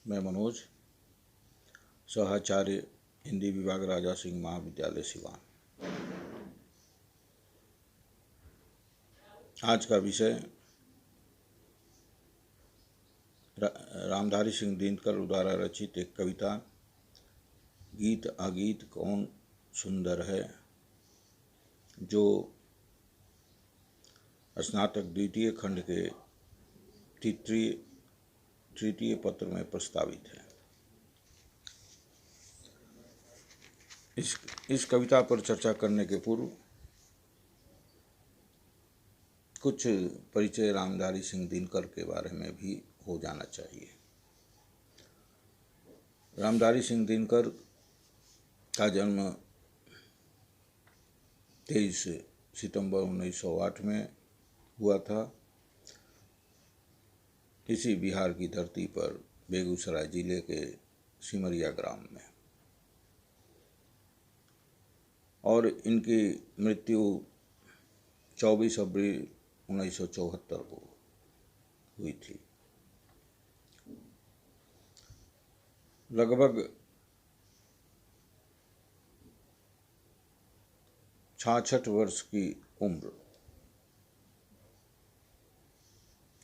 मैं मनोज, सहाचार्य, हिंदी विभाग, राजा सिंह महाविद्यालय सिवान। आज का विषय रामधारी सिंह दिनकर द्वारा रचित एक कविता, गीत अगीत कौन सुंदर है, जो स्नातक द्वितीय खंड के तृतीय पत्र में प्रस्तावित है। इस कविता पर चर्चा करने के पूर्व कुछ परिचय रामधारी सिंह दिनकर के बारे में भी हो जाना चाहिए। रामधारी सिंह दिनकर का जन्म 23 सितंबर 1908 में हुआ था। इसी बिहार की धरती पर बेगूसराय जिले के सिमरिया ग्राम में, और इनकी मृत्यु 24 अप्रैल 1974 को हुई थी। लगभग 66 वर्ष की उम्र,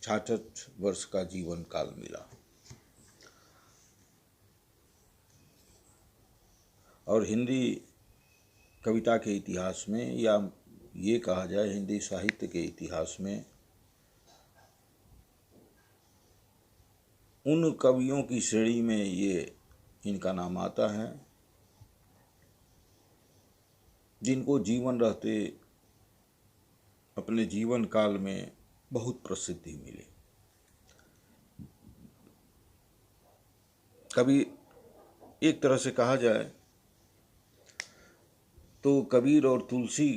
66 वर्ष का जीवन काल मिला। और हिंदी कविता के इतिहास में, या ये कहा जाए हिंदी साहित्य के इतिहास में, उन कवियों की श्रेणी में ये इनका नाम आता है जिनको जीवन रहते अपने जीवन काल में बहुत प्रसिद्धि मिली। कभी एक तरह से कहा जाए तो कबीर और तुलसी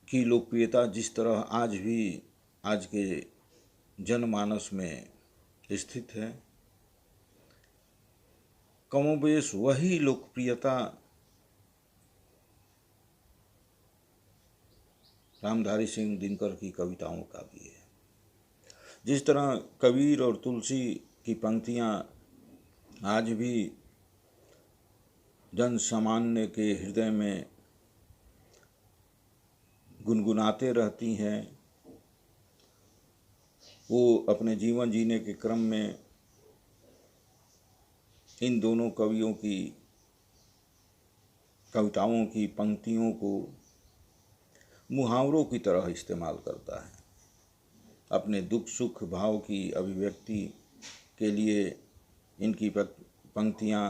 की लोकप्रियता जिस तरह आज भी आज के जनमानस में स्थित है, कमोबेश वही लोकप्रियता रामधारी सिंह दिनकर की कविताओं का भी है। जिस तरह कबीर और तुलसी की पंक्तियां आज भी जन सामान्य के हृदय में गुनगुनाते रहती हैं, वो अपने जीवन जीने के क्रम में इन दोनों कवियों की कविताओं की पंक्तियों को मुहावरों की तरह इस्तेमाल करता है। अपने दुख सुख भाव की अभिव्यक्ति के लिए इनकी पंक्तियां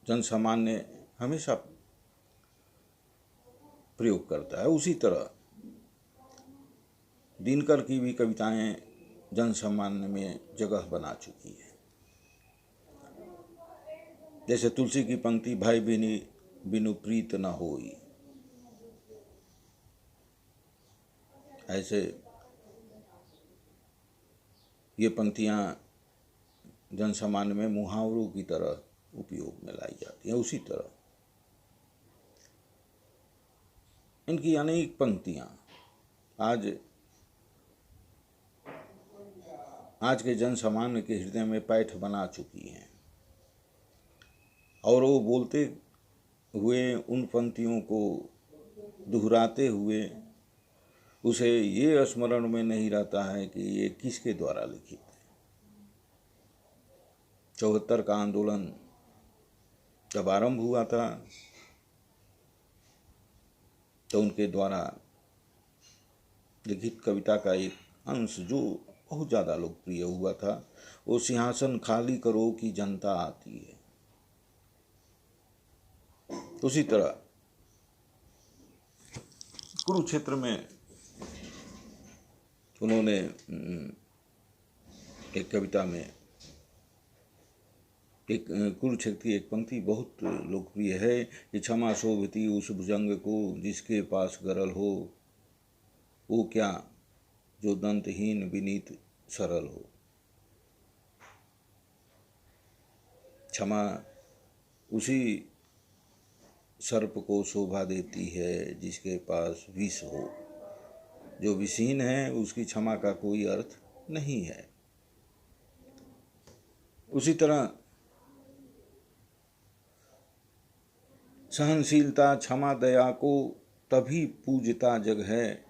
जनसामान्य हमेशा प्रयोग करता है। उसी तरह दिनकर की भी कविताएं जनसामान्य में जगह बना चुकी है। जैसे तुलसी की पंक्ति, भाई बिनु प्रीत न होई, ऐसे ये पंक्तियां जनसामान्य में मुहावरों की तरह उपयोग में लाई जाती हैं। उसी तरह इनकी अनेक पंक्तियां आज के जनसामान्य के हृदय में पैठ बना चुकी हैं, और वो बोलते हुए उन पंक्तियों को दोहराते हुए उसे ये स्मरण में नहीं रहता है कि ये किसके द्वारा लिखित है। 74 का आंदोलन जब आरंभ हुआ था तो उनके द्वारा लिखित कविता का एक अंश जो बहुत ज़्यादा लोकप्रिय हुआ था, वो सिंहासन खाली करो कि जनता आती है। उसी तरह कुरुक्षेत्र में उन्होंने एक कविता में एक कुरुक्षेत्र की एक पंक्ति बहुत लोकप्रिय है कि क्षमा शोभती उस भुजंग को जिसके पास गरल हो, वो क्या जो दंतहीन विनीत सरल हो। क्षमा उसी सर्प को शोभा देती है जिसके पास विष हो, जो विहीन है उसकी क्षमा का कोई अर्थ नहीं है। उसी तरह सहनशीलता, क्षमा, दया को तभी पूजता जग है,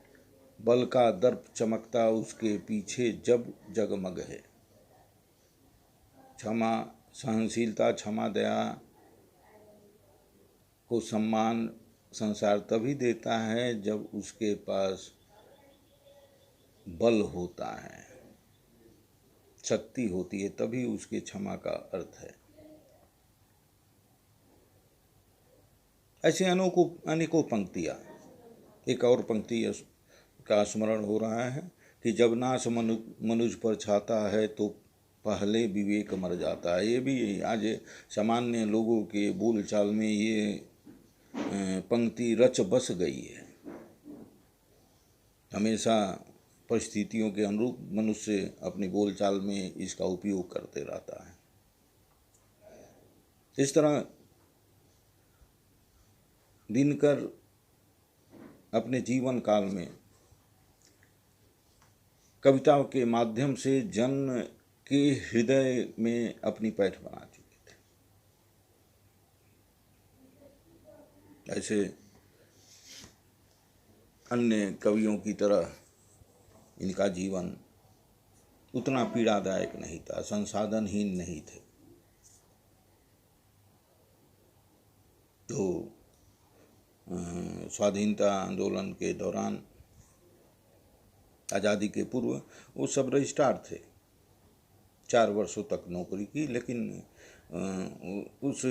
बल का दर्प चमकता उसके पीछे जब जगमग है। क्षमा, सहनशीलता, क्षमा, दया को सम्मान संसार तभी देता है जब उसके पास बल होता है, शक्ति होती है, तभी उसके क्षमा का अर्थ है। ऐसे अनेकों पंक्तियाँ। एक और पंक्ति का स्मरण हो रहा है कि जब नाश मनुज पर छाता है तो पहले विवेक मर जाता है। ये भी आज सामान्य लोगों के बोलचाल में ये पंक्ति रच बस गई है। हमेशा परिस्थितियों के अनुरूप मनुष्य अपनी बोलचाल में इसका उपयोग करते रहता है। इस तरह दिनकर अपने जीवन काल में कविताओं के माध्यम से जन के हृदय में अपनी पैठ बना चुके थे। ऐसे अन्य कवियों की तरह इनका जीवन उतना पीड़ादायक नहीं था, संसाधनहीन नहीं थे। तो स्वाधीनता आंदोलन के दौरान, आज़ादी के पूर्व वो सब रजिस्ट्रार थे। 4 वर्षों तक नौकरी की, लेकिन उस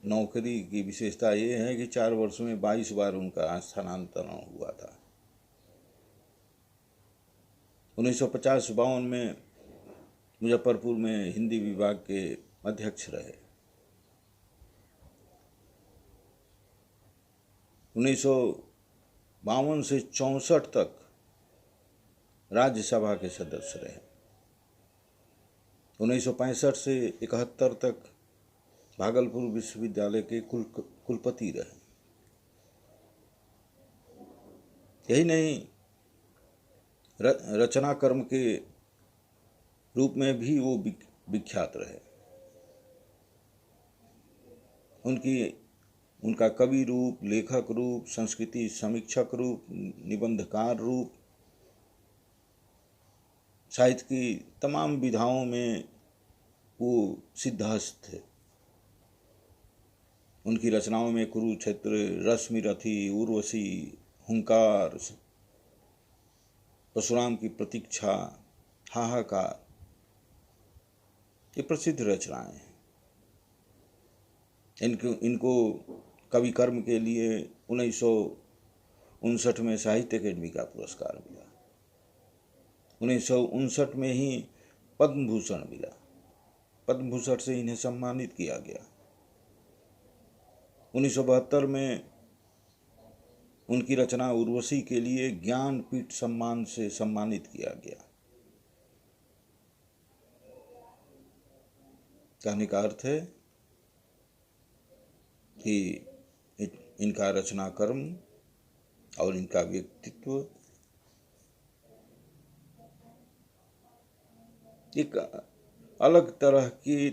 नौकरी की विशेषता ये है कि 4 वर्षों में 22 बार उनका स्थानांतरण हुआ था। 1950-52 में मुजफ्फरपुर में हिंदी विभाग के अध्यक्ष रहे। 1952 से 64 तक राज्यसभा के सदस्य रहे। 1965 से 71 तक भागलपुर विश्वविद्यालय के कुलपति रहे। यही नहीं, रचना कर्म के रूप में भी वो विख्यात रहे। उनका कवि रूप, लेखक रूप, संस्कृति समीक्षक रूप, निबंधकार रूप, साहित्य की तमाम विधाओं में वो सिद्धहस्त थे। उनकी रचनाओं में कुरुक्षेत्र, रश्मिरथी, उर्वशी, हुंकार, परशुराम की प्रतीक्षा, हाहाकार, ये प्रसिद्ध रचनाएं हैं। इनको कवि कर्म के लिए 1959 में साहित्य अकादमी का पुरस्कार मिला। 1959 में ही पद्म भूषण मिला। पद्म भूषण से इन्हें सम्मानित किया गया। 1972 में उनकी रचना उर्वशी के लिए ज्ञानपीठ सम्मान से सम्मानित किया गया। कहने का अर्थ है कि इनका रचना कर्म और इनका व्यक्तित्व एक अलग तरह की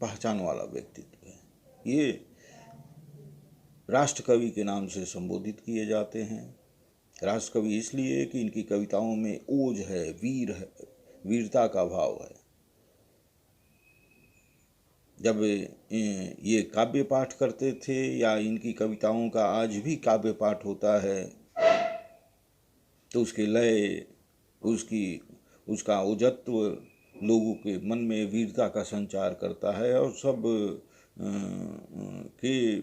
पहचान वाला व्यक्तित्व है। ये राष्ट्रकवि के नाम से संबोधित किए जाते हैं। राष्ट्रकवि इसलिए कि इनकी कविताओं में ओज है, वीरता का भाव है। जब ये काव्य पाठ करते थे या इनकी कविताओं का आज भी काव्य पाठ होता है तो उसके लय, उसका औजत्व लोगों के मन में वीरता का संचार करता है और सब के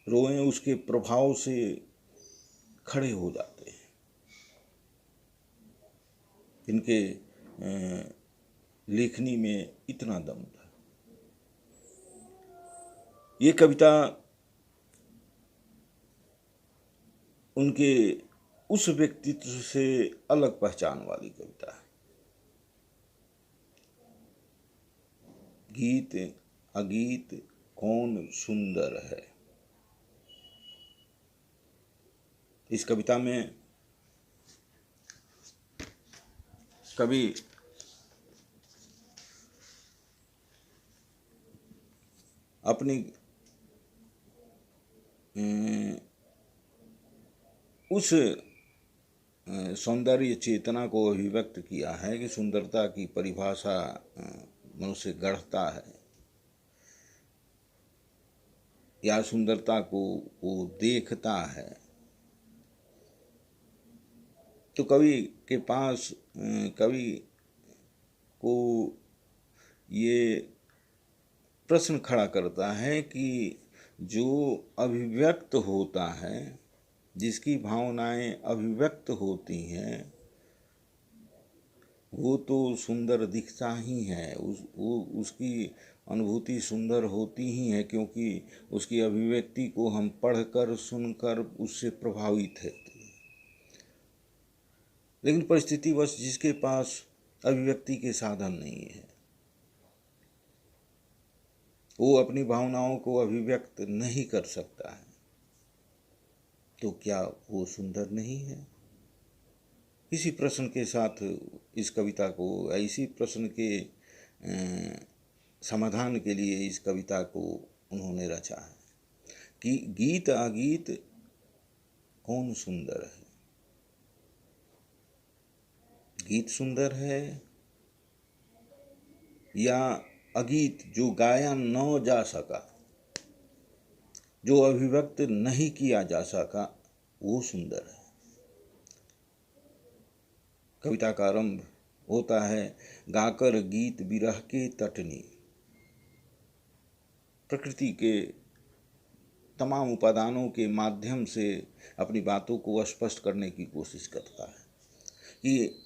रोए उसके प्रभाव से खड़े हो जाते हैं। इनके लेखनी में इतना दम था। ये कविता उनके उस व्यक्तित्व से अलग पहचान वाली कविता है। गीत अगीत कौन सुंदर है। इस कविता में कभी अपनी उस सौंदर्य चेतना को अभिव्यक्त किया है कि सुंदरता की परिभाषा मनुष्य गढ़ता है या सुंदरता को वो देखता है। तो कवि के पास कवि को ये प्रश्न खड़ा करता है कि जो अभिव्यक्त होता है, जिसकी भावनाएं अभिव्यक्त होती हैं, वो तो सुंदर दिखता ही है, उसकी अनुभूति सुंदर होती ही है, क्योंकि उसकी अभिव्यक्ति को हम पढ़कर सुनकर उससे प्रभावित है। लेकिन परिस्थितिवश जिसके पास अभिव्यक्ति के साधन नहीं है, वो अपनी भावनाओं को अभिव्यक्त नहीं कर सकता है, तो क्या वो सुंदर नहीं है? इसी प्रश्न के साथ इस कविता को, इसी प्रश्न के समाधान के लिए इस कविता को उन्होंने रचा है कि गीत अगीत कौन सुंदर है। गीत सुंदर है या अगीत जो गाया न जा सका, जो अभिव्यक्त नहीं किया जा सका, वो सुंदर है। कविता का आरंभ होता है, गाकर गीत विरह के तटनी। प्रकृति के तमाम उपादानों के माध्यम से अपनी बातों को स्पष्ट करने की कोशिश करता है। कि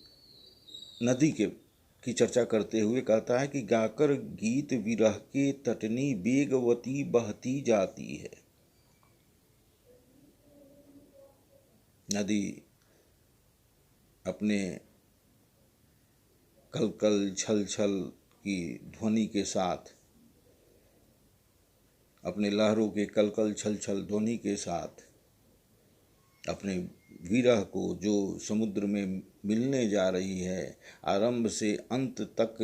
नदी की चर्चा करते हुए कहता है कि गाकर गीत विरह के तटनी वेगवती बहती जाती है। नदी अपने कल कल छल छल की ध्वनि के साथ, अपने लहरों के कल कल छल छल ध्वनि के साथ अपने विरह को जो समुद्र में मिलने जा रही है, आरंभ से अंत तक,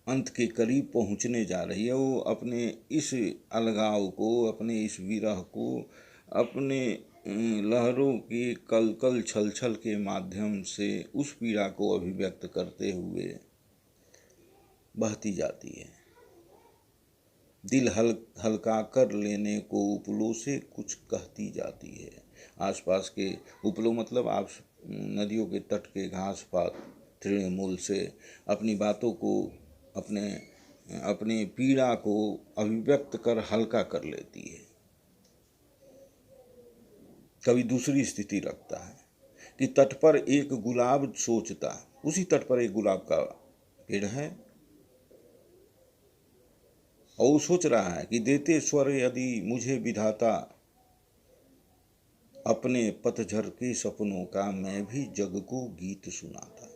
अंत के करीब पहुंचने जा रही है, वो अपने इस अलगाव को, अपने इस विरह को, अपने लहरों के कल कल छल छल के माध्यम से उस पीड़ा को अभिव्यक्त करते हुए बहती जाती है। दिल हल्का कर लेने को उपलों से कुछ कहती जाती है। आसपास के उपलों मतलब आप नदियों के तट के घास पात तृणमूल से अपनी बातों को, अपने पीड़ा को अभिव्यक्त कर हल्का कर लेती है। कभी दूसरी स्थिति रखता है कि तट पर एक गुलाब सोचता, उसी तट पर एक गुलाब का पेड़ है और वो सोच रहा है कि देते स्वर यदि मुझे विधाता, अपने पतझर के सपनों का मैं भी जग को गीत सुनाता।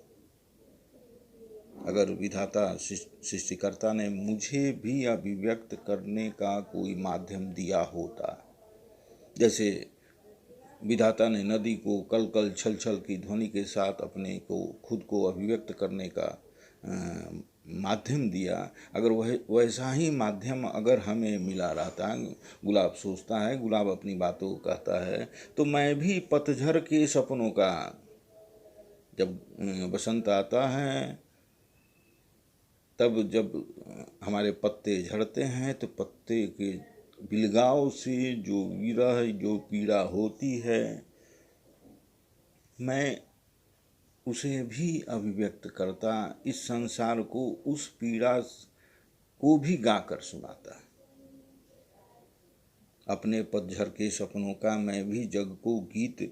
अगर विधाता सृष्टिकर्ता ने मुझे भी अभिव्यक्त करने का कोई माध्यम दिया होता, जैसे विधाता ने नदी को कल कल छल छल की ध्वनि के साथ अपने को खुद को अभिव्यक्त करने का माध्यम दिया, अगर वैसा ही माध्यम अगर हमें मिला रहता, गुलाब सोचता है, गुलाब अपनी बातों को कहता है, तो मैं भी पतझर के सपनों का, जब बसंत आता है, तब जब हमारे पत्ते झड़ते हैं, तो पत्ते के बिलगाव से जो विरह, जो पीड़ा होती है, मैं उसे भी अभिव्यक्त करता, इस संसार को, उस पीड़ा को भी गाकर सुनाता। अपने पतझर के सपनों का मैं भी जग को गीत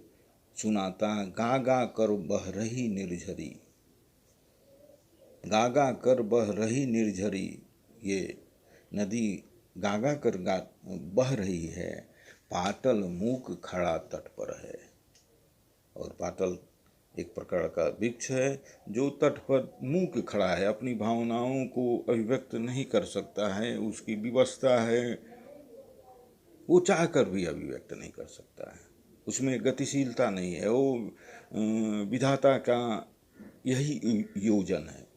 सुनाता, गा गा कर बह रही निर्झरी। गागा कर बह रही निर्झरी, ये नदी गागा कर बह रही है। पाटल मूक खड़ा तट पर है। और पाटल एक प्रकार का वृक्ष है जो तट पर मूक खड़ा है, अपनी भावनाओं को अभिव्यक्त नहीं कर सकता है, उसकी विवशता है, वो चाह कर भी अभिव्यक्त नहीं कर सकता है, उसमें गतिशीलता नहीं है। वो विधाता का यही योजन है।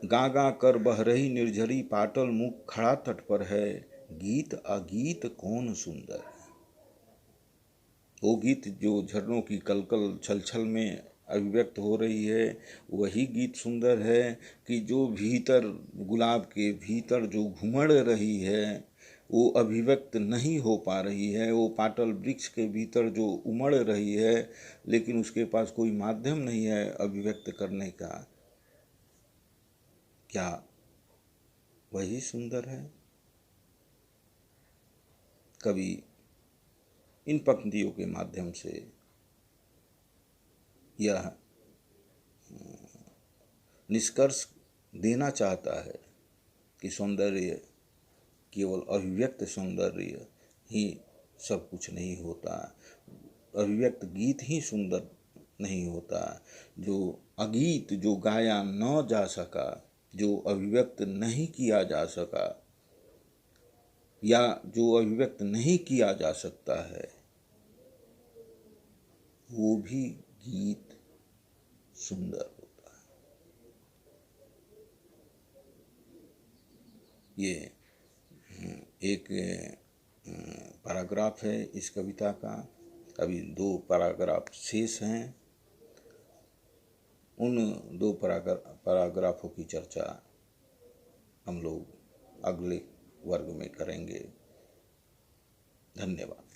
गा गा कर बह रही निर्झरी, पाटल मुख खड़ा तट पर है, गीत अगीत कौन सुंदर। वो गीत जो झरनों की कलकल छलछल में अभिव्यक्त हो रही है, वही गीत सुंदर है कि जो भीतर गुलाब के भीतर जो घुमड़ रही है वो अभिव्यक्त नहीं हो पा रही है। वो पाटल वृक्ष के भीतर जो उमड़ रही है, लेकिन उसके पास कोई माध्यम नहीं है अभिव्यक्त करने का। क्या वही सुंदर है? कवि इन पंक्तियों के माध्यम से यह निष्कर्ष देना चाहता है कि सौंदर्य केवल अभिव्यक्त सौंदर्य ही सब कुछ नहीं होता, अभिव्यक्त गीत ही सुंदर नहीं होता। जो अगीत जो गाया न जा सका, जो अभिव्यक्त नहीं किया जा सका या जो अभिव्यक्त नहीं किया जा सकता है, वो भी गीत सुंदर होता है। ये एक पैराग्राफ है इस कविता का। अभी 2 पैराग्राफ शेष हैं। उन 2 पैराग्राफों की चर्चा हम लोग अगले वर्ग में करेंगे। धन्यवाद।